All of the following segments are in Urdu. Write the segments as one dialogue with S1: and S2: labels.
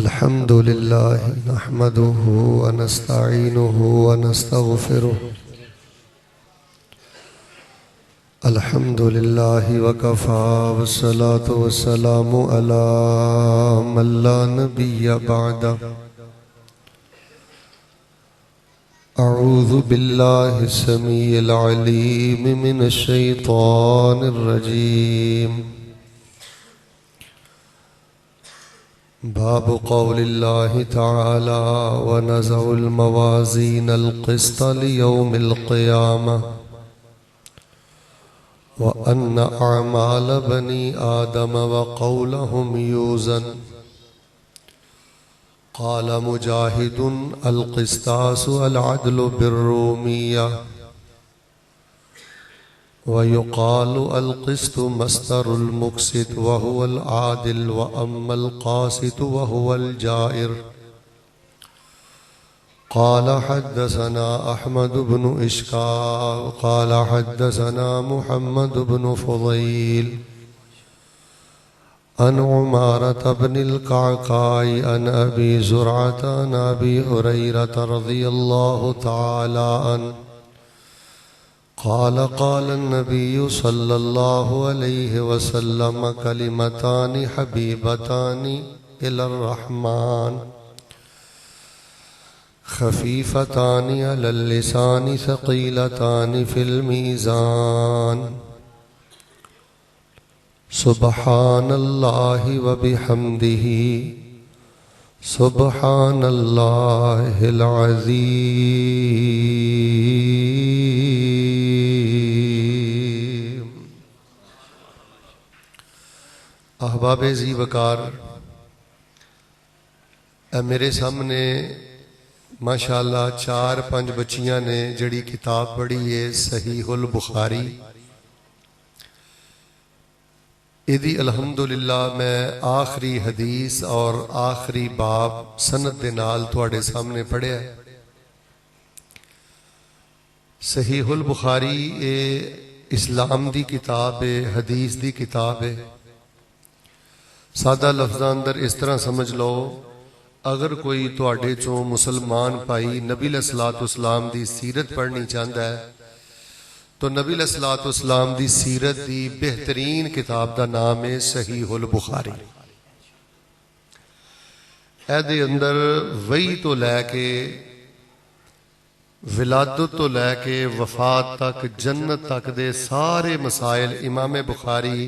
S1: الحمد لله نحمده ونستعينه ونستغفره الحمد لله وكفى والصلاة والسلام على من لا نبي بعده أعوذ بالله السميع العليم من الشيطان الرجيم باب قول الله تعالى ونزع الموازين القسط ليوم القيامة وأن أعمال بني آدم وقولهم يوزن قال مجاهد القسطاس العدل بالرومية ويقال القسط مصدر المقسط وهو العادل وأما القاسط وهو الجائر قال حدثنا أحمد بن إشكال قال حدثنا محمد بن فضيل عن عمارة بن القعقاع عن أبي زرعة عن أبي هريرة رضي الله تعالى عنه قال قال النبي صلى الله عليه وسلم كلمتان حبيبتان إلى الرحمن خفيفتان على اللسان ثقيلتان في الميزان سبحان الله وبحمده سبحان الله العظيم. احباب ذی وقار، میرے سامنے ماشاءاللہ 4-5 بچیاں نے جڑی کتاب پڑھی ہے صحیح البخاری. ادھی الحمدللہ میں آخری حدیث اور آخری باب سند دے نال تواڈے سامنے پڑھیا ہے. صحیح البخاری اے اسلام دی کتاب ہے، حدیث دی کتاب ہے. سادہ لفظاں اندر اس طرح سمجھ لو، اگر کوئی تواڈے چوں مسلمان پائی نبی علیہ الصلوۃ والسلام دی سیرت پڑھنی چاہندا ہے تو نبی علیہ الصلوۃ والسلام دی سیرت دی بہترین کتاب دا نام ہے صحیح البخاری. اے دے اندر وحی تو لے کے ولادت تو لے کے وفات تک جنت تک دے سارے مسائل امام بخاری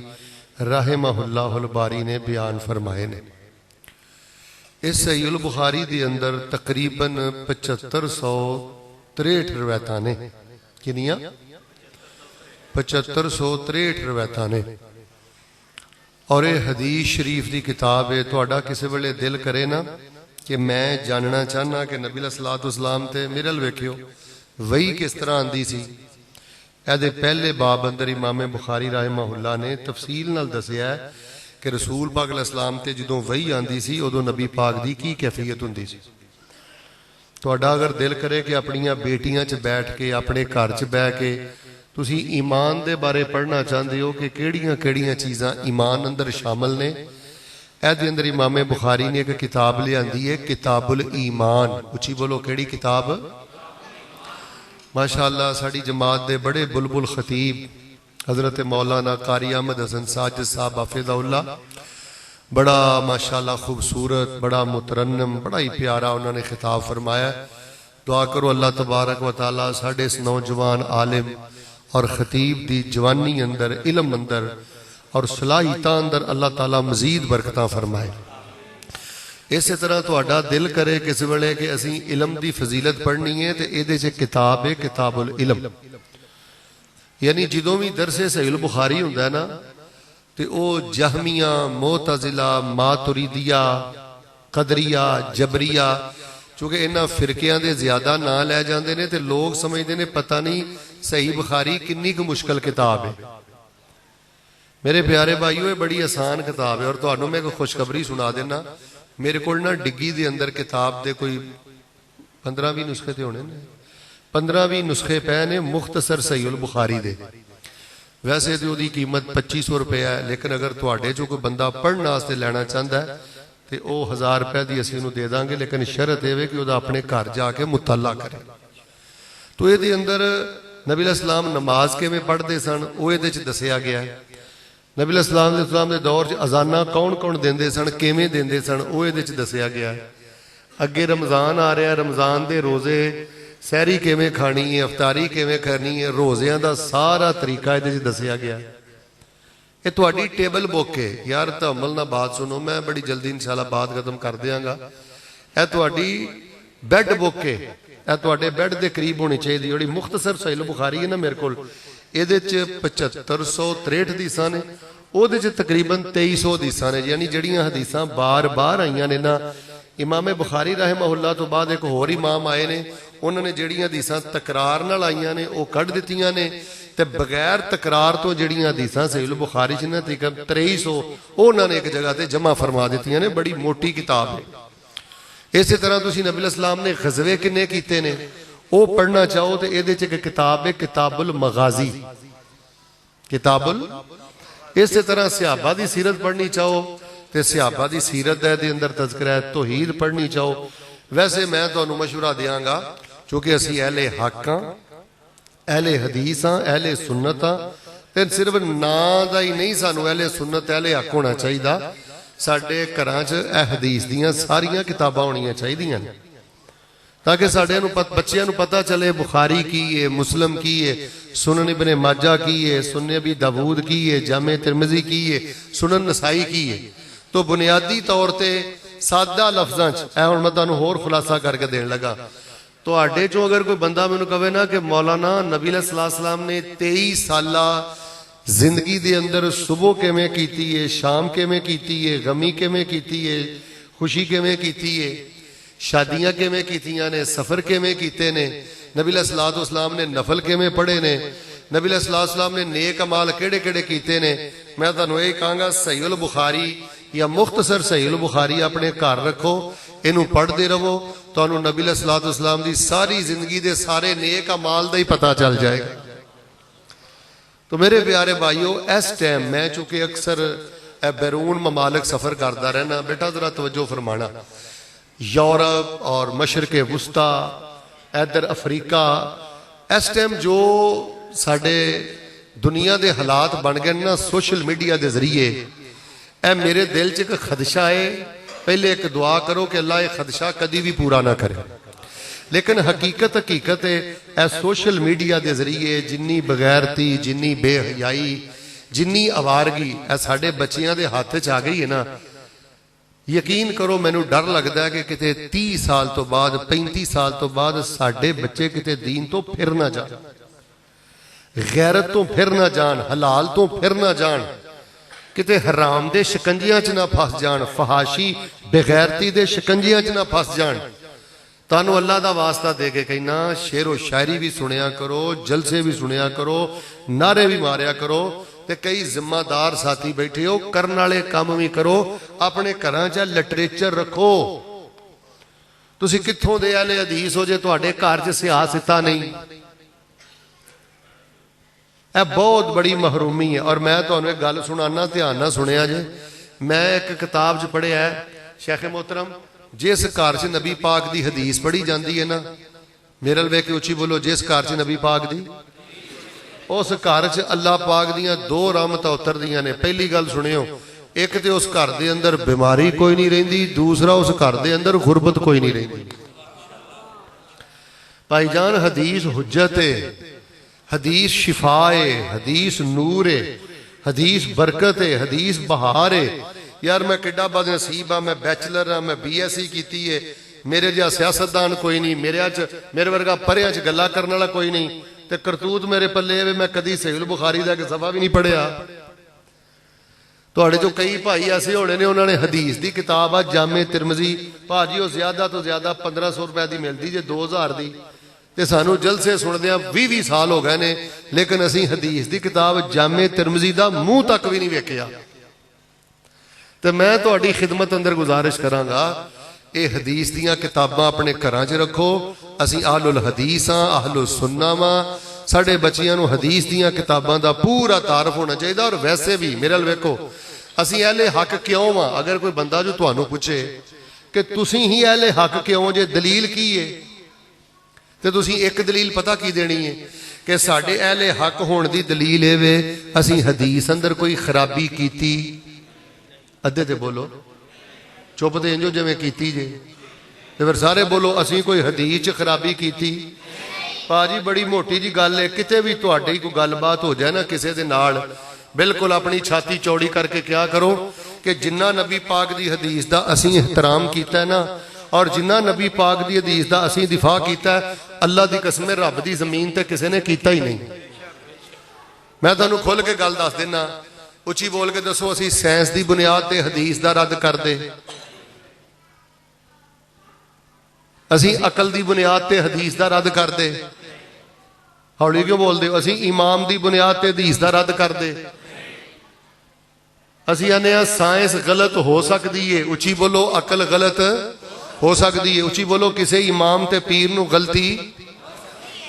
S1: رحمہ اللہ الباری نے بیان فرمائے نے. اس صحیح البخاری دی اندر تقریباً 7563 روایتاں نے. کنیاں؟ 7563 روایتاں نے. اور یہ حدیث شریف دی کتاب ہے. تہاڈا کسی ویلے دل کرے نا کہ میں جاننا چاہنا کہ نبی علیہ الصلوۃ والسلام تے میرے ال ویکھیو وہی کس طرح آندی سی. اے پہلے باب اندر امام بخاری رحمہ اللہ نے تفصیل نال دسیا ہے کہ رسول پاک علیہ السلام تے جدوں وحی آندی سی ادوں نبی پاک دی کی کیفیت ہوندی سی. تہاڈا اگر دل کرے کہ اپنیاں بیٹیاں چ بیٹھ کے اپنے گھر چ بیٹھ کے تسی ایمان دے بارے پڑھنا چاہندے ہو کہ کیڑیاں کیڑیاں چیزاں ایمان اندر شامل نے، اے دے اندر امام بخاری نے ایک کتاب لے آندی ہے کتاب الایمان. اچھی بولو کیڑی کتاب؟ ماشاءاللہ ساڑی جماعت دے بڑے بلبل خطیب حضرت مولانا قاری احمد حسن ساجد صاحب حافظہ اللہ، بڑا ماشاءاللہ خوبصورت، بڑا مترنم، بڑا ہی پیارا انہوں نے خطاب فرمایا. دعا کرو اللہ تبارک و تعالی ساڑے اس نوجوان عالم اور خطیب دی جوانی اندر، علم اندر اور صلاحیتاں اندر اللہ تعالی مزید برکتاں فرمائے. اسی طرح تہاڈا دل کرے کس ویلے کہ اسی علم دی فضیلت پڑھنی ہے تے ایدے چ کتاب ہے کتاب العلم. یعنی جدوں بھی درس صحیح البخاری ہوندا ہے نا تے او جہمیہ، معتزلہ، ماتریدیہ، قدریہ، جبریہ، چونکہ انہاں فرقیاں دے زیادہ نام لے جاندے نے تے لوگ سمجھدے نے پتہ نہیں صحیح بخاری کنی کو مشکل کتاب ہے. میرے پیارے بھائیو یہ بڑی آسان کتاب ہے. اور تہانوں میں کوئی خوشخبری سنا دینا، میرے کول نا ڈگی دے اندر کتاب دے کوئی 15-20 نسخے تے ہونے نے، 15-20 نسخے پے نے مختصر صحیح البخاری دے. ویسے تو دی قیمت 2500 روپے ہے، لیکن اگر تواڈے جو کوئی بندہ پڑھنا واسطے لینا چاہندا ہے تو وہ 1000 روپے کی اسی انہوں دے دیں گے، لیکن شرط یہ کہ وہ اپنے گھر جا کے مطالعہ کرے۔ تو یہ اندر نبی علیہ السلام نماز کیویں پڑھتے سن وہ یہ دسیا گیا ہے۔ نبی علیہ السلام کے دور اذاناں کون کون دیندے سن، کیویں دیندے سن، وہ یہ دسیا گیا ہے۔ اگے رمضان آ رہا ہے، رمضان دے روزے سحری کیویں کھانی ہے، افطاری کیویں کرنی ہے، روزیاں دا سارا طریقہ یہ دسیا گیا ہے۔ یہ تہاڈی ٹیبل بک ہے یار، تحمل نہ بات سنو، میں بڑی جلدی انشاءاللہ بات ختم کر دیاں گا۔ یہ تہاڈی بیڈ بک ہے، یہ تہاڈے بیڈ دے قریب ہونی چاہیے۔ جڑی مختصر صحیح بخاری ہے نا میرے کول، یہ 7563 حدیثاں نے، وہ تقریباً 2300 حدیثاں نے، یعنی جڑیاں حدیثاں بار بار آئیاں نے نا۔ امام بخاری رحمہ اللہ تو بعد ایک اور امام آئے نے، انہوں نے جڑیاں حدیثاں تکرار نال آئیاں نے وہ کڈ دتیاں نے، تے بغیر تکرار تو جڑیاں حدیثاں صحیح بخاری چ نا 2300 انہوں نے ایک جگہ تے جمع فرما دتیاں نے۔ بڑی موٹی کتاب ہے۔ اسی طرح تسی نبی علیہ السلام نے غزوے کنے کیتے نے وہ پڑھنا چاہو تو یہ کتاب ہے کتاب المغازی، اسی طرح صحابہ دی سیرت پڑھنی چاہو تو صحابہ دی سیرت دے اندر تذکرہ ہے، توحید پڑھنی چاہو۔ ویسے میں تانوں مشورہ دیاں گا، چونکہ اسی اہل حق ہاں، اہل حدیث ہاں، اہل سنت ہاں، تے صرف نا دا ہی نہیں سانو اہل سنت اہل حق ہونا چاہیے، ساڈے گھراں چ حدیث دیاں ساریاں کتاباں ہونیاں چاہیدیاں نے، تاکہ ساڈے بچیاں نو پتہ چلے بخاری کی ہے، مسلم کی ہے، سنن ابن ماجہ کی ہے، سنن ابی داؤد کی ہے، جامع ترمذی کی ہے، سنن نسائی کی ہے۔ تو بنیادی طور تے سادہ لفظاں چ اے ہن میں تانوں ہور خلاصہ کر کے دین لگا۔ تواڈے چوں اگر کوئی بندہ مینوں کہے نا کہ مولانا نبی علیہ السلام نے 23 سالہ زندگی دے اندر صبح کیویں کیتی ہے، شام کیویں کیتی ہے، غمی کیویں کیتی ہے، خوشی کیویں کیتی ہے، شادیاں کیویں کیتیاں نے، سفر کیویں کیتے نے، نبی علیہ السلام نے نفل کیویں پڑھے نے، نبی علیہ السلام نے نیک اعمال کیڑے کیڑے کیتے نے، میں تانوں یہ کہاں گا صحیح البخاری یا مختصر صحیح البخاری اپنے گھر رکھو، اینو پڑھدے رہو، تانوں نبی علیہ السلام دی ساری زندگی دے سارے نیک اعمال دا ہی پتہ چل جائے گا۔ تو میرے پیارے بھائیو، اس ٹائم میں چونکہ اکثر بیرون ممالک سفر کرتا رہنا، بیٹا ذرا توجہ فرمانا، یورپ اور مشرق وسطی، ادھر افریقہ، اس ٹائم جو ساڈے دنیا دے حالات بن گئے نا سوشل میڈیا دے ذریعے، اے میرے دل چ ایک خدشہ ہے۔ پہلے ایک دعا کرو کہ اللہ یہ خدشہ کدی بھی پورا نہ کرے، لیکن حقیقت ہے اے سوشل میڈیا دے ذریعے جنی بغیرتی، جنی بے حیائی، جنی آوارگی اے ساڈے بچیاں دے ہاتھ چ آ گئی ہے نا، یقین کرو مینوں ڈر لگدا ہے کہ کتے 30 سال تو بعد 35 سال تو بعد ساڈے بچے کتے دین تو پھر نہ جان، غیرت تو پھر نہ جان، حلال تو پھر نہ جان، کتے حرام دے شکنجیاں چ نہ پھس جان، فحاشی بغیرتی دے شکنجیاں چ نہ پھس جان۔ تانوں اللہ دا واسطہ دے کے کہنا، شعر و شاعری بھی سنیا کرو، جلسے بھی سنیا کرو، نعرے بھی ماریا کرو، تے کئی ذمہ دار ساتھی بیٹھے ہو، کرن والے کام بھی کرو، اپنے گھراں چ لٹریچر رکھو۔ تسی کتھوں دے اہل حدیث ہو جے تہاڈے گھر چ سیاستہ نہیں، اے بہت بڑی محرومی ہے۔ اور میں تانوں ایک گل سنانا، دھیان نہ سنیا جے، میں ایک کتاب چ پڑھیا ہے، شیخ محترم، جس گھر چ نبی پاک دی حدیث پڑھی جاندی ہے نا، میرے ول ویکھ کے اچھی بولو، جس گھر چ نبی پاک دی، اس گھر چ اللہ پاک دیاں 2 رحمتاں اتردیاں نے۔ پہلی گل سنیو، ایک تے اس گھر دے اندر بیماری کوئی نہیں رہندی، دوسرا اس گھر دے اندر غربت کوئی نہیں رہندی۔ بھائی جان، حدیث حجت ہے، حدیث شفا ہے، حدیث نور ہے، حدیث برکت ہے، حدیث بہار ہے۔ یار میں کڈا بد نصیب ہاں، میں بیچلر ہاں، میں BSc کیتی ہے، میرے جہا سیاستدان کوئی نہیں، میرے ورگا پریاں چ گلا کرنے والا کوئی نہیں، تے کرتوت میرے پلے ہے، میں کدی صحیح البخاری دا ایک صفحہ بھی نہیں پڑھیا۔ تہاڈے جو کئی بھائی ایسے ہونے نے، انہوں نے حدیث دی کتاب آ جامع ترمذی، بھاجی وہ زیادہ تو زیادہ 1500 روپے دی ملتی جے 2000 دی، تے سانو جلسے سندیاں 20 سال ہو گئے نے، لیکن اسی حدیث دی کتاب جامع ترمذی دا منہ تک بھی نہیں ویکھیا۔ تے میں تہاڈی خدمت اندر گزارش کراں گا، اے حدیث دیاں کتاباں اپنے گھراں 'چ رکھو۔ اسی اہل الحدیث ہاں، اہل السنہ ہاں، ساڈے بچیاں نو حدیث دیاں کتاباں دا پورا تعارف ہونا چاہیے۔ اور ویسے بھی میرے ال ویکھو، ਅਸੀਂ ਅਹਿਲੇ ਹੱਕ ਕਿਉਂ ਵਾਂ? ਅਗਰ ਕੋਈ ਬੰਦਾ ਜੋ ਤੁਹਾਨੂੰ ਪੁੱਛੇ ਕਿ ਤੁਸੀਂ ਹੀ ਅਹਿਲੇ ਹੱਕ ਕਿਉਂ ਜੇ, ਦਲੀਲ ਕੀ ਹੈ, ਤੇ ਤੁਸੀਂ ਇੱਕ ਦਲੀਲ ਪਤਾ ਕੀ ਦੇਣੀ ਹੈ ਕਿ ਸਾਡੇ ਅਹਿਲੇ ਹੱਕ ਹੋਣ ਦੀ ਦਲੀਲ ਇਹ ਵੇ ਅਸੀਂ ਹਦੀਸ ਅੰਦਰ ਕੋਈ ਖਰਾਬੀ ਕੀਤੀ। ਅੱਧੇ ਤੇ ਬੋਲੋ, ਚੁੱਪ ਤੇ ਇੰਜੋ ਜਿਵੇਂ ਕੀਤੀ ਜੇ, ਤੇ ਫਿਰ ਸਾਰੇ ਬੋਲੋ ਅਸੀਂ ਕੋਈ ਹਦੀਸ 'ਚ ਖਰਾਬੀ ਕੀਤੀ। ਭਾਜੀ ਬੜੀ ਮੋਟੀ ਜੀ ਗੱਲ ਹੈ, ਕਿਤੇ ਵੀ ਤੁਹਾਡੀ ਕੋਈ ਗੱਲਬਾਤ ਹੋ ਜਾਏ ਨਾ ਕਿਸੇ ਦੇ ਨਾਲ, ਬਿਲਕੁਲ ਆਪਣੀ ਛਾਤੀ ਚੌੜੀ ਕਰਕੇ ਕਿਹਾ ਕਰੋ ਕਿ ਜਿੰਨਾ ਨਬੀ ਪਾਕ ਦੀ ਹਦੀਸ ਦਾ ਅਸੀਂ ਇਹਤਰਾਮ ਕੀਤਾ ਨਾ, ਔਰ ਜਿੰਨਾ ਨਬੀ ਪਾਕ ਦੀ ਹਦੀਸ ਦਾ ਅਸੀਂ ਦਿਫਾ ਕੀਤਾ, ਅੱਲਾ ਦੀ ਕਸਮ ਰੱਬ ਦੀ ਜ਼ਮੀਨ ਤੇ ਕਿਸੇ ਨੇ ਕੀਤਾ ਹੀ ਨਹੀਂ। ਮੈਂ ਤੁਹਾਨੂੰ ਖੁੱਲ ਕੇ ਗੱਲ ਦੱਸ ਦਿੰਦਾ, ਉੱਚੀ ਬੋਲ ਕੇ ਦੱਸੋ, ਅਸੀਂ ਸਾਇੰਸ ਦੀ ਬੁਨਿਆਦ ਤੇ ਹਦੀਸ ਦਾ ਰੱਦ ਕਰਦੇ, ਅਸੀਂ ਅਕਲ ਦੀ ਬੁਨਿਆਦ ਤੇ ਹਦੀਸ ਦਾ ਰੱਦ ਕਰਦੇ। ਹੌਲੀ ਕਿਉਂ ਬੋਲਦੇ ਹੋ? ਅਸੀਂ ਇਮਾਮ ਦੀ ਬੁਨਿਆਦ ਤੇ ਹਦੀਸ ਦਾ ਰੱਦ ਕਰਦੇ। ਅਸੀਂ ਆਨੇ ਆ ਸਾਇੰਸ ਗਲਤ ਹੋ ਸਕਦੀ ਏ, ਉੱਚੀ ਬੋਲੋ, ਅਕਲ ਗਲਤ ਹੋ ਸਕਦੀ ਏ, ਉੱਚੀ ਬੋਲੋ, ਕਿਸੇ ਇਮਾਮ ਤੇ ਪੀਰ ਨੂੰ ਗਲਤੀ,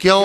S1: ਕਿਉਂ?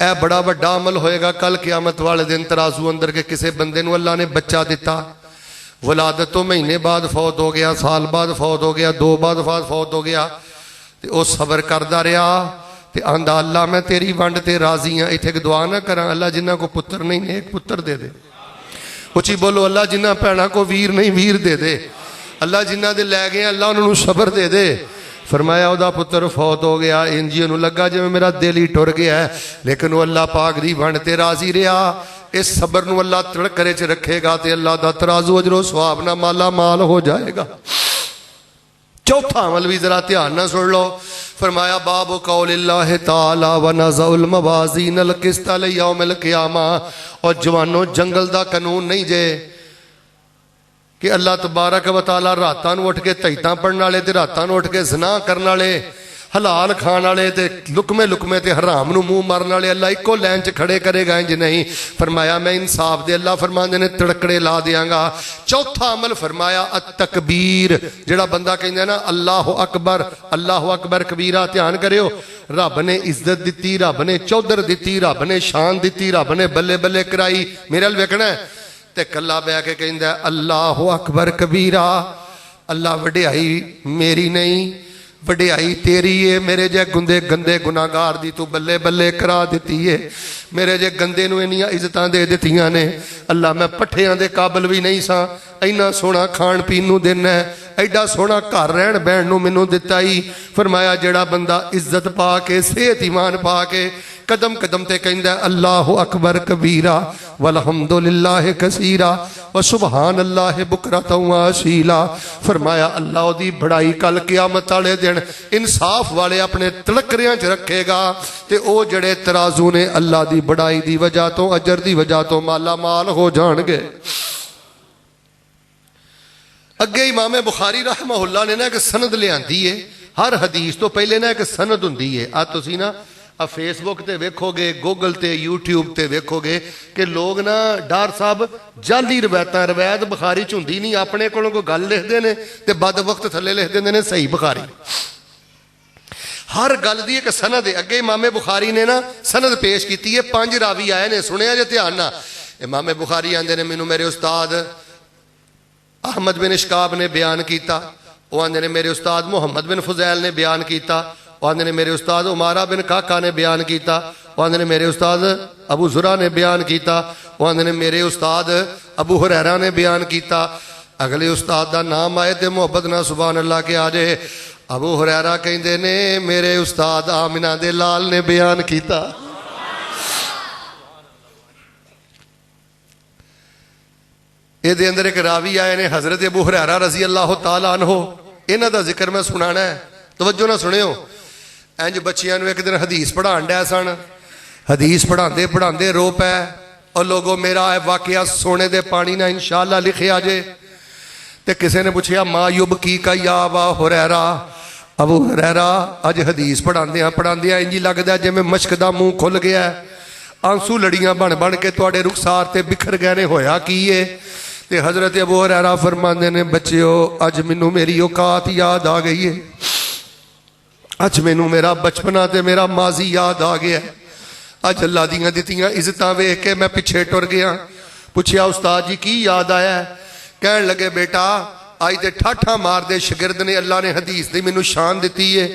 S1: اے بڑا وڈا عمل ہوئے گا کل قیامت والے دن ترازو اندر کے کسے بندے نو اللہ نے بچہ دیتا، ولادت تو مہینے بعد فوت ہو گیا، سال بعد فوت ہو گیا، 2 بعد فوت ہو گیا، تے او صبر کردا رہا تے آندا اللہ میں تیری ونڈ تے راضی ہاں۔ ایتھے کہ دعا نہ کراں اللہ جنہاں کو پتر نہیں ایک پتر دے دے، اچھی بولو اللہ جنہاں بھیڑاں کو ویر نہیں ویر دے دے، اللہ جنہاں دے لے گئے اللہ انہوں صبر دے دے۔ فرمایا او دا پتر فوت ہو گیا، انجی انہوں لگا جو میرا دل ہی ٹر گیا ہے، لیکن وہ اللہ پاک دی ونڈ تے راضی رہا۔ اس صبر نو اللہ تڑکرے چ رکھے گا تے اللہ دا ترازو اجر و ثواب نہ مالا مال ہو جائے گا۔ چوتھا عمل بھی ذرا دھیان نہ سن لو، فرمایا باب قول اللہ تعالی ونضع الموازین القسط لیوم القیامہ۔ اور جوانوں جنگل دا قانون نہیں جے کہ اللہ تبارک و تعالی راتاں نوں اٹھ کے تہیتاں پڑھن والے تے راتاں نوں اٹھ کے زنا کرن والے، حلال کھان والے تے لکمے تے حرام نو منہ مارن والے اللہ ایکو لائن چ کھڑے کرے گا انج نہیں۔ فرمایا میں انصاف دے اللہ فرماندے نے تڑکڑے لا دیاں گا۔ چوتھا عمل فرمایا التکبیر، جڑا بندہ کہندا نا اللہ اکبر کبیرہ، دھیان کریو رب نے عزت دیتی، رب نے چودر دیتی، رب نے شان دیتی، رب نے بلے بلے کرائی، میرے ال ویکھنا ہے تے کلا بہ کے کہندا اللہ اکبر کبیرہ، اللہ وڈیائی میری نہیں وڈیائی تیری ہے، میرے جے گندے گناہگار دی تو بلے بلے کرا دیتی ہے، میرے جے گندے نو انیاں عزتاں دے دیتیاں نے، اللہ میں پٹھیاں دے قابل بھی نہیں سا، اینا سونا کھان پین نو دینا ہے، ایڈا سونا گھر رہن بہن نو مینوں دتا ہی۔ فرمایا جڑا بندہ عزت پا کے صحت ایمان پا کے قدم قدم تے کہندا اللہ اکبر کبیرہ والحمدللہ کثیرہ وسبحان اللہ بکرۃ واسیلا۔ فرمایا اللہ دی بڑائی کل قیامت والے دن انصاف والے اپنے تلکریاں چ رکھے گا تے او جڑے ترازو نے اللہ دی بڑائی دی وجہ تو اجر دی وجہ تو مالا مال ہو جان گے۔ اگے امام بخاری رحمہ اللہ نے نا ایک سند لے آندی ہے، ہر حدیث تو پہلے نا ایک سند ہوندی ہے۔ آ تسی نا فیس بک تے ویکھو گے، گوگل تے یوٹیوب تے ویکھو گے کہ لوگ نا ڈار صاحب جعلی روایت بخاری چ ہوندی نہیں، اپنے کولوں کوئی گل لکھدے نے تے بعد وقت تھلے لکھ دیندے نے صحیح بخاری۔ ہر گل دی ایک سند ہے۔ اگے امام بخاری نے نا سند پیش کیتی ہے، 5 راوی آئے نے، سنیا جے دھیان نال۔ امام بخاری آندے نے مینوں میرے استاد احمد بن اشکاب نے بیان کیتا، وہ آندے نے میرے استاد محمد بن فضیل نے بیان کیتا، وہ آندے نے میرے استاد عمارہ بن کاکا نے بیان کیتا، وہ آندے نے میرے استاد ابو زرع نے بیان کیتا، وہ آندے نے میرے استاد ابو ہریرہ نے بیان کیتا۔ اگلے استاد دا نام آئے تے محبت نہ سبحان اللہ کے آجے۔ ابو ہریرہ کہندے نے میرے استاد آمنہ دے لال نے بیان کیتا۔ اے دے اندر ایک راوی آئے نے حضرت ابو ہریرہ رضی اللہ تعالیٰ عنہ، انہاں دا ذکر میں سنانا ہے، توجہ نہ سنیو۔ انج بچیاں نو ایک دن حدیث پڑھان ڈے سن، حدیث پڑھاندے رو پے، اور لوگوں میرا اے واقعہ سونے دے پانی نہ انشاءاللہ لکھیا جے۔ تے کسے نے پوچھیا ما یبکی کا یا ابا ہریرہ، ابو ہریرہ اج حدیث پڑھاندیاں انجی لگدا جے میں مشک دا منہ کھل گیا ہے، آنسو لڑیاں بن کے تواڈے رخسار تے بکھر گئے نے، ہویا کی ہے؟ تے حضرت ابو ہریرہ فرماندے نے بچیو اج مینوں میری اوقات یاد آ گئی ہے، اج مینوں میرا بچپنا تے میرا ماضی یاد آ گیا ہے، اج اللہ دیاں دتیاں عزتاں ویکھ کے میں پیچھے ٹر گیا۔ پوچھیا استاد جی کی یاد آیا ہے؟ کہن لگے بیٹا آج تے ٹھاٹھا مار دے شگرد نے اللہ نے حدیث دی مینوں شان دتی ہے۔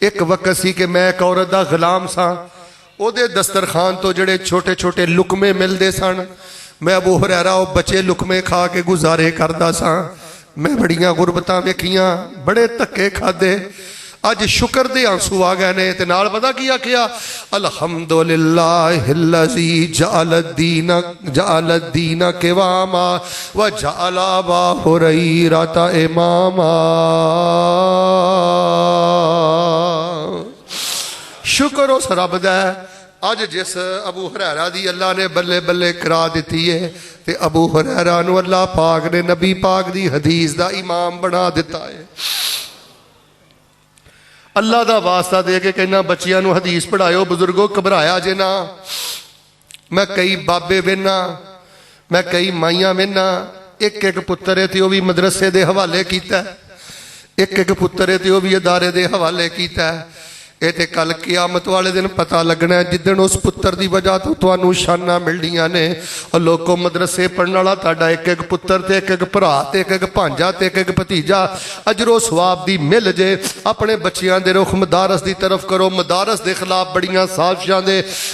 S1: ایک وقت سی کہ میں ایک عورت دا غلام سا، او دے دسترخوان تو جڑے چھوٹے چھوٹے لقمے ملدے سن، میں ابو ہریرہ او بچے لقمے کھا کے گزارے کردا سا۔ میں بڑیاں غربتاں ویکھیاں، بڑے تکے کھادے، اج شکر دے آنسو آ گئے نے تے نال پتہ کیا کیا الحمدللہ الذی جعل الدین قواما وجعل ابا ہریرہ اماما۔ شکر اس رب دا اج جس ابو ہریرہ دی اللہ نے بلے بلے کرا دیتی ہے تے ابو ہریرہ نو اللہ پاک نے نبی پاک دی حدیث دا امام بنا دیتا ہے۔ اللہ دا واسطہ دے کے کہنا بچیاں نو حدیث پڑھائیو، بزرگوں گھبرایا جے نا۔ میں کئی بابے وینا، میں کئی مائیاں وینا، ایک پتر ہے تے وہ بھی مدرسے دے حوالے کیتا ہے، ایک پتر ہے تے وہ بھی ادارے دے حوالے کیتا ہے۔ ਇਹ ਤੇ ਕੱਲ ਕਿਆਮਤ ਵਾਲੇ ਦਿਨ ਪਤਾ ਲੱਗਣਾ ਜਿੱਦਣ ਉਸ ਪੁੱਤਰ ਦੀ ਵਜ੍ਹਾ ਤੋਂ ਤੁਹਾਨੂੰ ਸ਼ਾਨਾਂ ਮਿਲਣੀਆਂ ਨੇ। ਉਹ ਲੋਕੋ ਮਦਰਸੇ ਪੜ੍ਹਨ ਵਾਲਾ ਤੁਹਾਡਾ ਇੱਕ ਇੱਕ ਪੁੱਤਰ ਤੇ ਇੱਕ ਇੱਕ ਭਰਾ ਤੇ ਇੱਕ ਇੱਕ ਭਾਂਜਾ ਤੇ ਇੱਕ ਇੱਕ ਭਤੀਜਾ ਅਜਰੋ ਸਵਾਬ ਦੀ ਮਿਲ ਜੇ। ਆਪਣੇ ਬੱਚਿਆਂ ਦੇ ਰੁਖ ਮਦਾਰਸ ਦੀ ਤਰਫ ਕਰੋ। ਮਦਾਰਸ ਦੇ ਖਿਲਾਫ ਬੜੀਆਂ ਸਾਜ਼ਿਸ਼ਾਂ ਦੇ,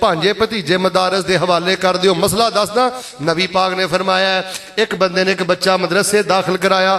S1: ਭਾਂਜੇ ਭਤੀਜੇ ਮਦਾਰਸ ਦੇ ਹਵਾਲੇ ਕਰ ਦਿਓ। ਮਸਲਾ ਦੱਸਦਾ, ਨਬੀ ਪਾਕ ਨੇ ਫਰਮਾਇਆ ਇੱਕ ਬੰਦੇ ਨੇ ਇੱਕ ਬੱਚਾ ਮਦਰਸੇ ਦਾਖਲ ਕਰਾਇਆ।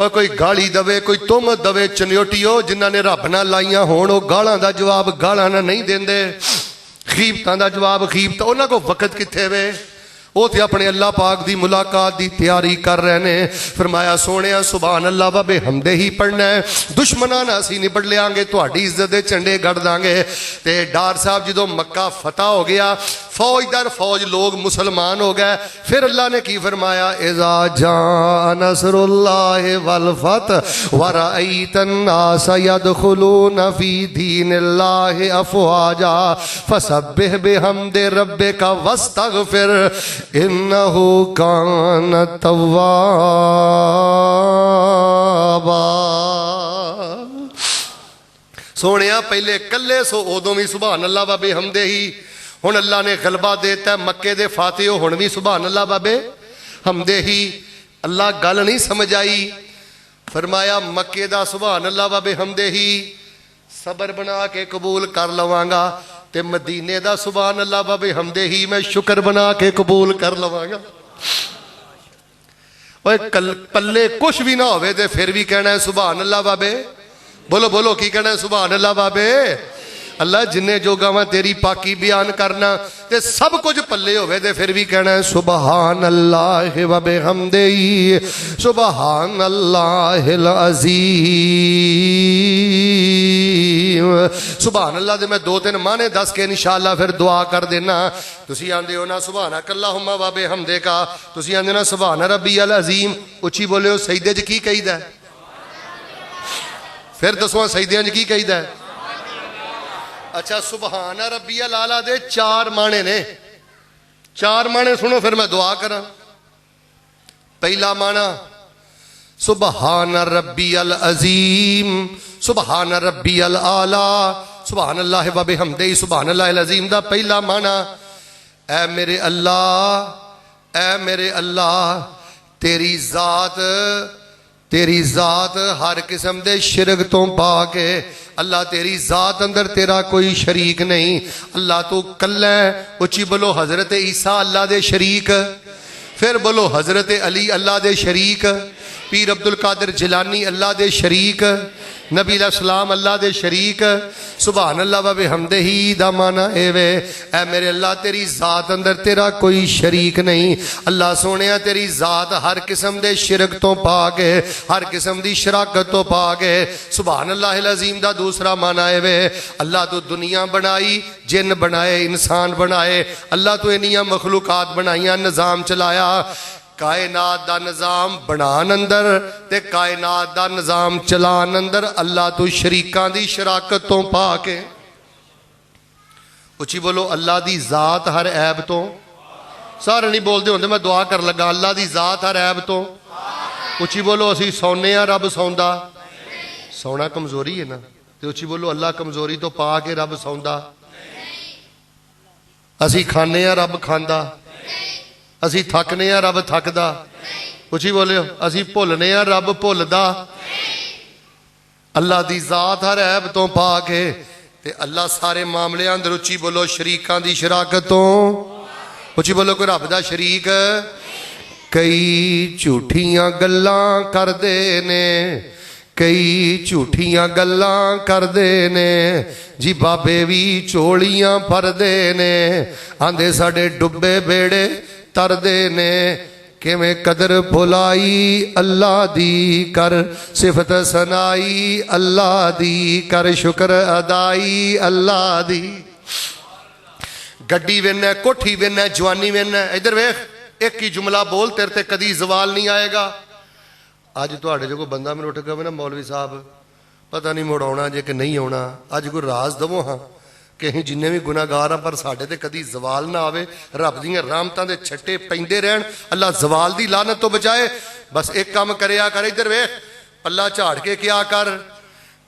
S1: اور کوئی گالی دے کوئی تہمت دے چنیوٹیو جنہاں نے رب نہ لائیاں ہون او گالاں دا جواب گالاں نہ نہیں دیندے غیبتاں دا جواب غیبت انہاں کو وقت کتھے وے وہ تے اپنے اللہ پاک دی ملاقات دی تیاری کر رہے نے فرمایا سونیا سبحان اللہ و بحمدہ ہی پڑھنا ہے دشمناں نہ اسی نبڑ لیاں گے تہاڈی عزت دے جھنڈے گڑ داں گے تے ڈار صاحب جدوں مکہ فتح ہو گیا فوج در فوج لوگ مسلمان ہو گئے پھر اللہ نے کی فرمایا اذا جاء نصر اللہ والفتح ورأیت الناس يدخلون فی دین اللہ افواجا فسبح بحمد ربک واستغفر انہو کان توابا سونیا پہلے کلے سو ادوں بھی سبحان اللہ و بحمدہ ہی ہن اللہ نے غلبہ دیتا ہے مکے دے فاتح ہو ہن بھی سبحان اللہ و بحمدہ ہی اللہ گل نہیں سمجھ آئی فرمایا مکے دا سبحان اللہ و بحمدہ ہی صبر بنا کے قبول کر لواں گا تے مدینے دا سبحان اللہ و بحمدہ ہی میں شکر بنا کے قبول کر لواں گا پلے کچھ بھی نہ ہوئے تے پھر بھی کہنا ہے سبحان اللہ بابے بولو بولو کی کہنا ہے سبحان اللہ بابے اللہ جنہیں جو گاواں تیری پاکی بیان کرنا تے سب کچھ پلے ہوئے تے پھر بھی کہنا ہے سبحان اللہ و بحمدہ سبحان اللہ العظیم سبحان اللہ دے میں دو تین مانے دس کے انشاءاللہ پھر دعا کر دینا تسی آندے ہو نا سبحانک اللہم و بحمدک تسی آندے نا سبحان ربی العظیم اچھی بولے ہو سجدے جی کی کہیدا ہے پھر دسواں سجدے جی کی کہیدا ہے اچھا سبحان ربی العالی دے چار معنی نے چار معنی سنو پھر میں دعا کراں پہلا معنی سبحان ربی العظیم سبحان ربی العالی سبحان اللہ و بحمدہ سبحان اللہ العظیم دا پہلا معنی اے میرے اللہ تیری ذات ہر قسم دے شرک تو پاک ہے اللہ تیری ذات اندر تیرا کوئی شریک نہیں اللہ تو کل ہے اچھی بولو حضرت عیسیٰ اللہ دے شریک پھر بولو حضرت علی اللہ دے شریک پیر عبدالقادر جیلانی اللہ دے شریک نبی علیہ السلام اللہ دے شریک سبحان اللہ و بحمدہ ہی دا معنی اے میرے اللہ تیری ذات اندر تیرا کوئی شریک نہیں اللہ سونیا تیری ذات ہر قسم دے شرک تو پاک ہے ہر قسم دی شراکت تو پاک ہے سبحان اللہ العظیم دا دوسرا معنی اللہ تو دنیا بنائی جن بنائے انسان بنائے اللہ تو انیاں مخلوقات بنائیاں نظام چلایا کائنات دا نظام بنان اندر تے کائنات دا نظام چلان اندر اللہ تو شریکان دی شراکت تو پاک ہے اچھی بولو اللہ دی ذات ہر عیب تو سارے نہیں بول دے ہوندے میں دعا کر لگا اللہ دی ذات ہر عیب تو اچھی بولو اسی سونے ہیں رب سوندا سونا کمزوری ہے نا تے اچھی بولو اللہ کمزوری تو پاک ہے رب سوندا اسی کھانے ہیں رب کھاندا اسی تھکنے ہیں رب تھکدا اچھی بولے اسی بھولنے ہیں رب بھولدا اللہ دی ذات ہر عیب تو پاک ہے تے اللہ سارے معاملے اندر اچھی بولو شریکاں دی شراکت تو اچھی بولو کوئی رب دا شریک کئی جھوٹیاں گلاں کردے نے کئی جھوٹیاں گلاں کردے نے جی بابے بھی چوڑیاں پردے نے آندے ساڈے ڈبے بیڑے تردے نے کہ میں قدر بھلائی اللہ دی کر صفت سنائی اللہ دی کر شکر ادائی اللہ دی گڈی وینا کوٹھی وینا جوانی وینا ادھر ویکھ ایک ہی جملہ بول تیرے تے کدی زوال نہیں آئے گا اج تواڈے جو کوئی بندہ مینوں اٹھ کے نا مولوی صاحب پتہ نہیں مڑ آਉਣਾ جے کہ نہیں آਉਣਾ اج کوئی راز دو ہاں کہ جن بھی گناہگار ہیں پر ساڈے تے کدی زوال نہ آوے رب دیاں رحمتاں دے چھٹے پیندے رہن اللہ زوال دی لعنت تو بچائے بس ایک کام کریا کر ادھر ویکھ اللہ جھاڑ کے کیا کر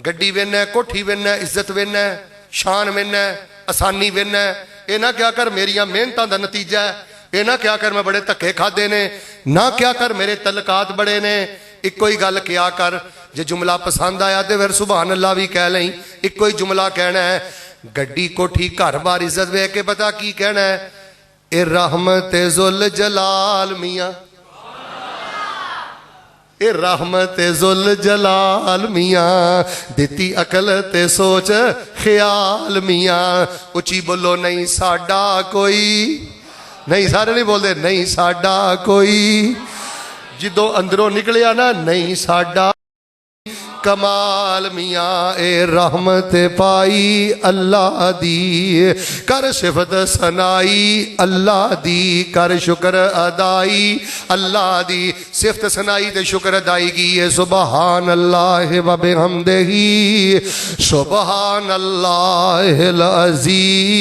S1: گڈی وینا کوٹھی وینا عزت وینا شان وینا آسانی وینا اے نہ کیا کر میریاں محنتاں دا نتیجہ ہے اے نہ کیا کر میں بڑے دھکے کھادے نے نہ کیا کر میرے تعلقات بڑے نے ایک کوئی گل کیا کر جے جملہ پسند آیا تے پھر سبحان اللہ بھی کہہ لیں ایک کوئی جملہ کہنا ہے گڈی کوٹھی گھر بار عزت وے کے پتا کی کہنا ہے اے رحمت ذل جلال میاں اے رحمت ذل جلال میاں دیتی عقل تے سوچ خیال میاں اچھی بولو نہیں ساڈا کوئی نہیں سارے نہیں بول دے نہیں ساڈا کوئی جدوں اندروں نکلیا نا نہیں ساڈا کمال میاں اے رحمت پائی اللہ دی کر صفت ثنائی اللہ دی کر شکر ادائی اللہ دی صفت ثنائی تے شکر ادائی کی سبحان اللہ و بحمدہ سبحان اللہ العظیم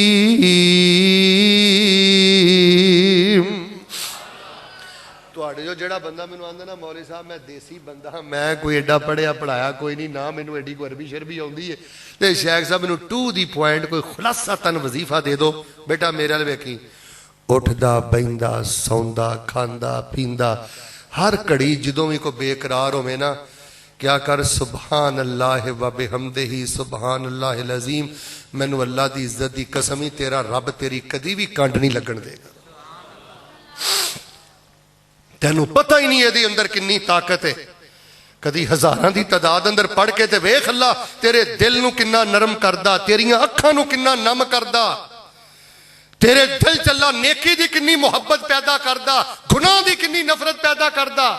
S1: جو جڑا بندہ مینوں آندا نا مولوی صاحب میں دیسی بندہ ہاں میں کوئی ایڈا پڑھیا پڑھایا کوئی نہیں نہ مینوں ایڈی کوئی عربی شربی آندی ہے تے شیخ صاحب مینوں ٹو دی پوائنٹ کوئی خلاصہ تن وظیفہ دے دو بیٹا میرے ول ویکھی اٹھدا بیندا سوندا کھاندا پیندا ہر گھڑی جدوں بھی کوئی بے قرار ہوے نا کیا کر سبحان اللہ و بحمدہ سبحان اللہ العظیم مینوں اللہ دی عزت دی قسم ہی تیرا رب تیری کدی بھی کنڈ نہیں لگن دے گا تینوں پتہ ہی نہیں ہے اندر کنی طاقت ہے کدی ہزاراں دی تعداد اندر پڑھ کے تے ویکھ اللہ تیرے دل نو کنا نرم کردا تیریاں اکھاں نو کنا نم کردا تیرے دل چ اللہ نیکی دی کنی محبت پیدا کردا گناہ دی کنی نفرت پیدا کردا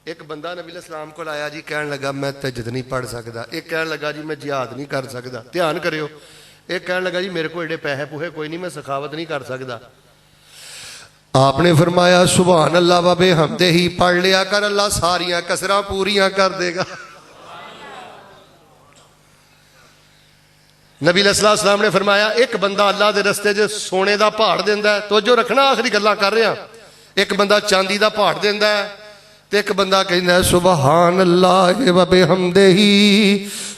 S1: ایک بندہ نبی علیہ السلام کو آیا جی کہن لگا میں تہجد نہیں پڑھ سکدا ایک کہن لگا جی میں جہاد نہیں کر سکدا دھیان کریو ایک کہن لگا جی میرے کو ایڈے پیسے پوہے کوئی نہیں میں سخاوت نہیں کر سکدا آپ نے فرمایا سبحان اللہ و بحمدہ ہی پڑھ لیا کر اللہ ساریاں کسراں پوریاں کر دے گا نبی علیہ السلام نے فرمایا ایک بندہ اللہ دے رستے جو سونے دا پہاڑ دیندا ہے توجہ رکھنا آخری گلاں کر رہا ایک بندہ چاندی دا پہاڑ دیندا ہے تے ایک بندہ کہندا ہے سبحان اللہ و بحمدہ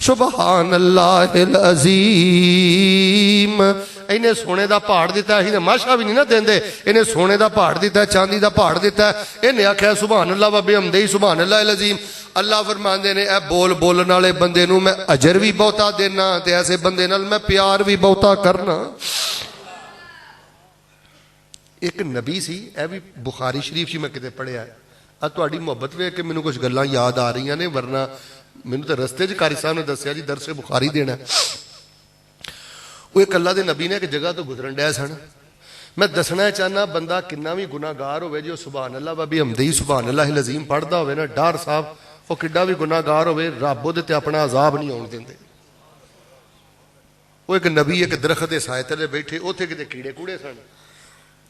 S1: سبحان اللہ العظیم انہیں سونے دا پہاڑ دیتا ہے انہیں ماشا بھی نہیں نہ دین دے انہیں سونے دا پہاڑ دیتا ہے چاندی دا پہاڑ دیتا ہے انہیں آکھا ہے سبحان اللہ و بحمدہ سبحان اللہ العظیم اللہ فرمان دے نے اے بول بولن والے بندے نو میں اجر بھی بہتا دینا تے ایسے بندے نال میں پیار بھی بہتا کرنا ایک نبی سی اے بھی بخاری شریف میں کتے پڑھیا ہے اب تہاڈی محبت ویکھ کے مینوں کچھ گلاں یاد آ رہی نے ورنہ مینوں تے رستے چ قاری صاحب نے دسیا جی درس بخاری دینا وہ ایک اللہ دے نبی نے ایک جگہ تو گزرن ڈے سن میں دسنا چاہنا بندہ کنا بھی گناہ گار ہوئے جو سبحان اللہ و بحمدہ سبحان اللہ العظیم پڑھدا ہوئے نا ڈار صاحب وہ کڈا بھی گناہ گار ہوئے رب دے تے اپنا عذاب نہیں آن دیندے وہ ایک نبی ایک درخت دے سائے تلے بیٹھے اوتھے کتے کیڑے کوڑے سن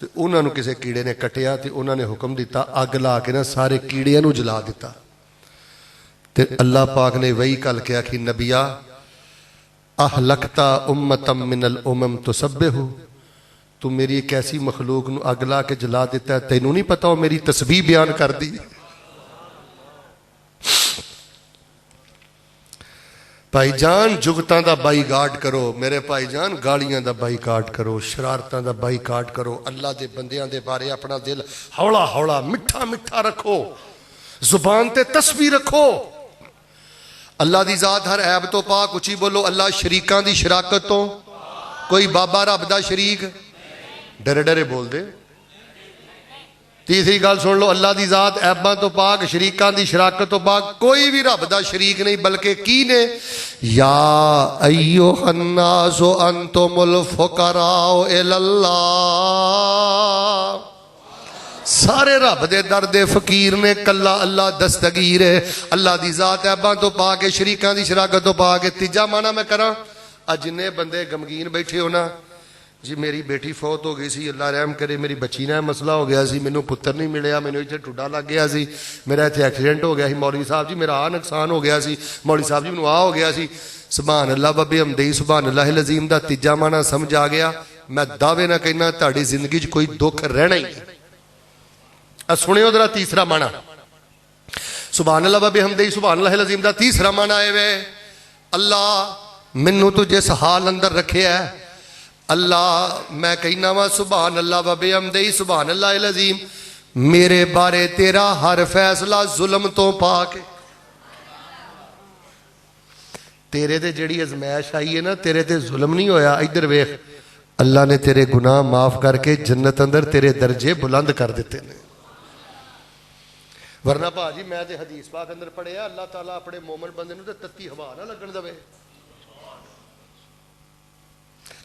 S1: تے انہاں نو کسے کیڑے نے کٹیا تے انہاں نے حکم دیتا اگ لا کے نا سارے کیڑیاں نو جلا دیتا تے اللہ پاک نے وہی کل کیا کہ نبیا اہلکتا امتم من الامم تسبح تو میری ایک ایسی مخلوق نو اگ لا کے جلا دیتا ہے تینوں نہیں پتا وہ میری تسبیح بیان کر دی بھائی جان جگتاں دا بائی کاٹ کرو میرے بھائی جان گالیاں دا بائی کاٹ کرو شرارتاں دا بائی کاٹ کرو اللہ دے بندیاں دے بارے اپنا دل ہولا ہولا مٹھا مٹھا رکھو زبان تے تسبیح رکھو اللہ دی ذات ہر عیب تو پاک اچھی بولو اللہ شریکاں دی شراکت تو کوئی بابا رب دا شریک ڈرے ڈرے بول دے تیسری گل سن لو اللہ دی ذات عیباں تو پاک شریکاں دی شراکت تو پاک کوئی بھی رب دا شریک نہیں بلکہ کی نے یا ایھا الناس انتم الفقراء الی اللہ سارے رب دے درد فقیر نے کلا اللہ دستگیر ہے اللہ دی ذات عیباں تو پاک شریکاں دی شراکت تو پاک تیجا معنی میں کراں جنے بندے غمگین بیٹھے ہو نا جی میری بیٹی فوت ہو گئی سی اللہ رحم کرے میری بچی نہ مسئلہ ہو گیا سی مینوں پتر نہیں ملیا مینوں اتنے ٹھڈا لگ گیا سی میرا اتنے ایکسیڈنٹ ہو گیا سی مولوی صاحب جی میرا آ نقصان ہو گیا سی مولوی صاحب جی مینوں آ ہو گیا سی سبحان اللہ و بحمدہ سبحان اللہ العظیم دا تیجا معنی سمجھ آ گیا میں دعوے نہ کہنا تہاڈی زندگی کوئی دکھ رہنا ہی سنیو ذرا تیسرا معنی سبحان اللہ و بحمدہ سبحان اللہ العظیم دا تیسرا معنی ہے وے اللہ مینوں تو جس حال اندر رکھیا ہے اللہ میں کہنا وا سبحان اللہ و بحمدہ سبحان اللہ العظیم میرے بارے تیرا ہر فیصلہ ظلم تو پاک ہے تیرے تے جڑی ازمائش آئی ہے نا تیرے تے ظلم نہیں ہویا ادھر ویکھ اللہ نے تیرے گناہ معاف کر کے جنت اندر تیرے درجے بلند کر دیتے ہیں ورنہ ਭਾਜੀ ਮੈਂ ਤੇ ਹਦੀਸ ਪਾਕ ਅੰਦਰ ਪੜਿਆ ਅੱਲਾਹ ਤਾਲਾ ਆਪਣੇ ਮੂਮਨ ਬੰਦੇ ਨੂੰ ਤੇ ਤੱਤੀ ਹਵਾ ਨਾ ਲੱਗਣ ਦੇਵੇ।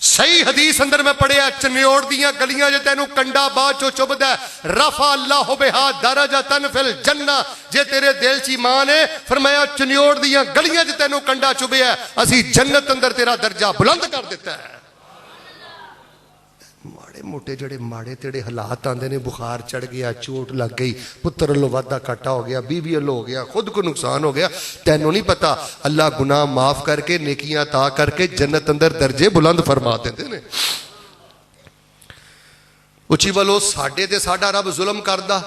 S1: ਸਹੀ ਹਦੀਸ ਅੰਦਰ ਮੈਂ ਪੜਿਆ ਚਨਿਓੜ ਦੀਆਂ ਗਲੀਆਂ 'ਚ ਤੈਨੂੰ ਕੰਡਾ ਬਾਅਦ ਚੋਂ ਚੁਭਦਾ ਰਫਾ ਅੱਲਾਹੁ ਬਿਹਾ ਦਰਜਤਨ ਫਿਲ ਜੰਨਾ। ਜੇ ਤੇਰੇ ਦਿਲ 'ਚ ਈਮਾਨ ਹੈ ਫਰਮਾਇਆ ਚਨਿਓੜ ਦੀਆਂ ਗਲੀਆਂ 'ਚ ਤੈਨੂੰ ਕੰਡਾ ਚੁਭਿਆ ਅਸੀਂ ਜੰਨਤ ਅੰਦਰ ਤੇਰਾ ਦਰਜਾ ਬੁਲੰਦ ਕਰ ਦਿੱਤਾ ਹੈ। ਮਾੜੇ ਮੋਟੇ ਜਿਹੜੇ ਮਾੜੇ ਤੇੜੇ ਹਾਲਾਤ ਆਉਂਦੇ ਨੇ ਬੁਖਾਰ ਚੜ ਗਿਆ ਚੋਟ ਲੱਗ ਗਈ ਪੁੱਤਰ ਵੱਲੋਂ ਵਾਧਾ ਘਾਟਾ ਹੋ ਗਿਆ ਬੀਵੀ ਵੱਲੋਂ ਹੋ ਗਿਆ ਖੁਦ ਕੋ ਨੁਕਸਾਨ ਹੋ ਗਿਆ ਤੈਨੂੰ ਨਹੀਂ ਪਤਾ ਅੱਲਾਹ ਗੁਨਾਹ ਮਾਫ ਕਰਕੇ ਨੇਕੀਆਂ ਤਾ ਕਰਕੇ ਜੰਨਤ ਅੰਦਰ ਦਰਜੇ ਬੁਲੰਦ ਫਰਮਾ ਦਿੰਦੇ ਨੇ। ਉੱਚੀ ਵੱਲੋਂ ਸਾਡੇ ਤੇ ਸਾਡਾ ਰੱਬ ਜ਼ੁਲਮ ਕਰਦਾ।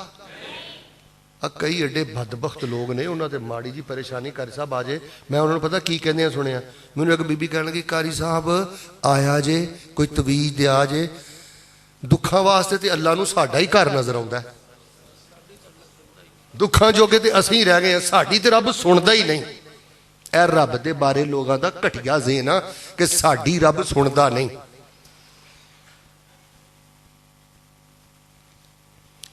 S1: ਕਈ ਐਡੇ ਬਦਬਖਤ ਲੋਕ ਨੇ ਉਹਨਾਂ ਤੇ ਮਾੜੀ ਜੀ ਪਰੇਸ਼ਾਨੀ ਕਾਰੀ ਸਾਹਿਬ ਆ ਜੇ ਮੈਂ ਉਹਨਾਂ ਨੂੰ ਪਤਾ ਕੀ ਕਹਿੰਦੇ ਆ ਸੁਣਿਆ ਮੈਨੂੰ ਇੱਕ ਬੀਬੀ ਕਹਿਣ ਲੱਗੀ ਕਾਰੀ ਸਾਹਿਬ ਆਇਆ ਜੇ ਕੋਈ ਤਵੀਜ਼ ਦਿਆ ਜੇ ਦੁੱਖਾਂ ਵਾਸਤੇ ਤੇ ਅੱਲਾ ਨੂੰ ਸਾਡਾ ਹੀ ਘਰ ਨਜ਼ਰ ਆਉਂਦਾ ਦੁੱਖਾਂ ਜੋਗੇ ਤੇ ਅਸੀਂ ਰਹਿ ਗਏ ਆ ਸਾਡੀ ਤੇ ਰੱਬ ਸੁਣਦਾ ਹੀ ਨਹੀਂ। ਇਹ ਰੱਬ ਦੇ ਬਾਰੇ ਲੋਕਾਂ ਦਾ ਘਟੀਆ ਜ਼ੇਨ ਆ ਕਿ ਸਾਡੀ ਰੱਬ ਸੁਣਦਾ ਨਹੀਂ।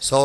S1: 100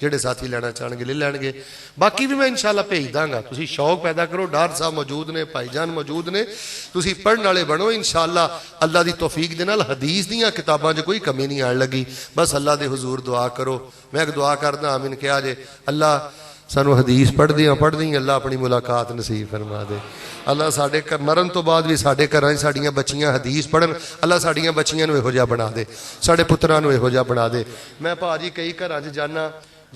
S1: ਜਿਹੜੇ ਸਾਥੀ ਲੈਣਾ ਚਾਹਣਗੇ ਲੈ ਲੈਣਗੇ ਬਾਕੀ ਵੀ ਮੈਂ ਇਨਸ਼ਾਅੱਲਾ ਭੇਜ ਦਾਂਗਾ। ਤੁਸੀਂ ਸ਼ੌਕ ਪੈਦਾ ਕਰੋ ਡਾਰ ਸਾਹਿਬ ਮੌਜੂਦ ਨੇ ਭਾਈਜਾਨ ਮੌਜੂਦ ਨੇ ਤੁਸੀਂ ਪੜ੍ਹਨ ਵਾਲੇ ਬਣੋ ਇਨਸ਼ਾਅੱਲਾ ਅੱਲਾ ਦੀ ਤੌਫੀਕ ਦੇ ਨਾਲ ਹਦੀਸ ਦੀਆਂ ਕਿਤਾਬਾਂ 'ਚ ਕੋਈ ਕਮੀ ਨਹੀਂ ਆਣ ਲੱਗੀ। ਬਸ ਅੱਲਾ ਦੇ ਹਜ਼ੂਰ ਦੁਆ ਕਰੋ ਮੈਂ ਇੱਕ ਦੁਆ ਕਰਦਾ ਆਮੀਨ ਕਿਹਾ ਜੇ ਅੱਲਾ ਸਾਨੂੰ ਹਦੀਸ ਪੜ੍ਹਦਿਆਂ ਅੱਲਾ ਆਪਣੀ ਮੁਲਾਕਾਤ ਨਸੀਬ ਫਰਮਾ ਦੇ। ਅੱਲਾ ਸਾਡੇ ਮਰਨ ਤੋਂ ਬਾਅਦ ਵੀ ਸਾਡੇ ਘਰਾਂ 'ਚ ਸਾਡੀਆਂ ਬੱਚੀਆਂ ਹਦੀਸ ਪੜ੍ਹਨ ਅੱਲਾ ਸਾਡੀਆਂ ਬੱਚੀਆਂ ਨੂੰ ਇਹੋ ਜਿਹਾ ਬਣਾ ਦੇ ਸਾਡੇ ਪੁੱਤਰਾਂ ਨੂੰ ਇਹੋ ਜਿਹਾ ਬਣਾ ਦੇ। ਮੈਂ ਭਾਜੀ ਕਈ ਘਰਾਂ 'ਚ ਜਾਣਾ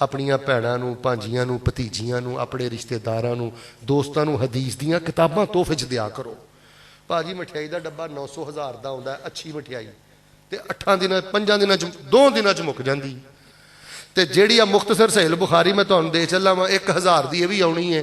S1: ਆਪਣੀਆਂ ਭੈਣਾਂ ਨੂੰ, ਭਾਂਜੀਆਂ ਨੂੰ, ਭਤੀਜੀਆਂ ਨੂੰ, ਆਪਣੇ ਰਿਸ਼ਤੇਦਾਰਾਂ ਨੂੰ, ਦੋਸਤਾਂ ਨੂੰ ਹਦੀਸ ਦੀਆਂ ਕਿਤਾਬਾਂ ਤੋਹਫੇ 'ਚ ਦਿਆ ਕਰੋ। ਭਾਜੀ ਮਠਿਆਈ ਦਾ ਡੱਬਾ 900,000 ਦਾ ਆਉਂਦਾ, ਅੱਛੀ ਮਠਿਆਈ, ਤੇ 8 ਦਿਨਾਂ 5 ਦਿਨਾਂ 'ਚ 2 ਦਿਨਾਂ 'ਚ ਮੁੱਕ ਜਾਂਦੀ। ਤੇ ਜਿਹੜੀ ਆ ਮੁਖਤਸਰ ਸਹੀਲ ਬੁਖਾਰੀ ਮੈਂ ਤੁਹਾਨੂੰ ਦੇ ਚੱਲਾਂ ਵਾਂ, 1000 ਦੀ ਇਹ ਵੀ ਆਉਣੀ ਹੈ।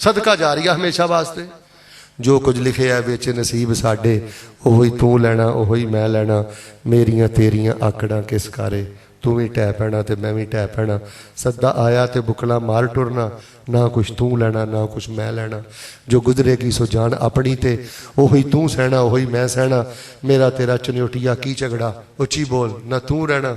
S1: ਸਦਕਾ ਜਾਰੀਆ ਹਮੇਸ਼ਾ ਵਾਸਤੇ। ਜੋ ਕੁਝ ਲਿਖਿਆ ਵਿੱਚ ਨਸੀਬ ਸਾਡੇ, ਉਹੀ ਤੂੰ ਲੈਣਾ, ਉਹੀ ਮੈਂ ਲੈਣਾ। ਮੇਰੀਆਂ ਤੇਰੀਆਂ ਆਕੜਾਂ ਕਿਸ ਕਾਰੇ, ਤੂੰ ਵੀ ਢਹਿ ਪੈਣਾ ਤੇ ਮੈਂ ਵੀ ਢਹਿ ਪੈਣਾ। ਸੱਦਾ ਆਇਆ ਤੇ ਬੁਕਲਾ ਮਾਰ ਟੁਰਨਾ, ਨਾ ਕੁਛ ਤੂੰ ਲੈਣਾ ਨਾ ਕੁਛ ਮੈਂ ਲੈਣਾ। ਜੋ ਗੁਜ਼ਰੇਗੀ ਸੋ ਜਾਨ ਆਪਣੀ ਤੇ, ਉਹੀ ਤੂੰ ਸਹਿਣਾ ਉਹੀ ਮੈਂ ਸਹਿਣਾ। ਮੇਰਾ ਤੇਰਾ ਚਨਿਉਟੀਆ ਕੀ ਝਗੜਾ, ਉੱਚੀ ਬੋਲ ਨਾ ਤੂੰ ਰਹਿਣਾ।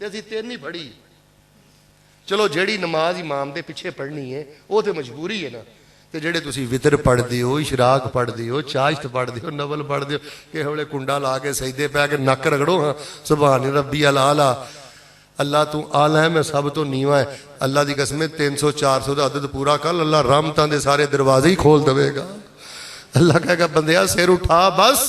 S1: ਤੇ ਅਸੀਂ 3 ਹੀ ਪੜ੍ਹੀ। ਚਲੋ ਜਿਹੜੀ ਨਮਾਜ਼ ਇਮਾਮ ਦੇ ਪਿੱਛੇ ਪੜ੍ਹਨੀ ਹੈ ਉਹ ਤੇ ਮਜਬੂਰੀ ਹੈ ਨਾ। ਤੇ ਜਿਹੜੇ ਤੁਸੀਂ ਵਿਤਰ ਪੜ੍ਹਦੇ ਹੋ, ਇਸ਼ਰਾਕ ਪੜ੍ਹਦੇ ਹੋ, ਚਾਸ਼ਤ ਪੜ੍ਹਦੇ ਹੋ, ਨਵਲ ਪੜ੍ਹਦੇ ਹੋ, ਕਿਸੇ ਵੇਲੇ ਕੁੰਡਾ ਲਾ ਕੇ ਸਜਦੇ ਪੈ ਕੇ ਨੱਕ ਰਗੜੋ, ਹਾਂ ਸੁਭਾਨ ਰੱਬੀ ਅਲ ਆਲਾ। ਅੱਲਾ ਤੂੰ ਆਲਾ ਹੈ, ਮੈਂ ਸਭ ਤੋਂ ਨੀਵਾਂ ਹੈ। ਅੱਲਾ ਦੀ ਕਸਮ ਹੈ 300 400 ਦਾ ਅਦਦ ਪੂਰਾ ਕਰ, ਅੱਲਾ ਰਹਿਮਤਾਂ ਦੇ ਸਾਰੇ ਦਰਵਾਜ਼ੇ ਹੀ ਖੋਲ ਦੇਵੇਗਾ। ਅੱਲਾ ਕਹੇਗਾ ਬੰਦਿਆ ਸਿਰ ਉਠਾ ਬਸ।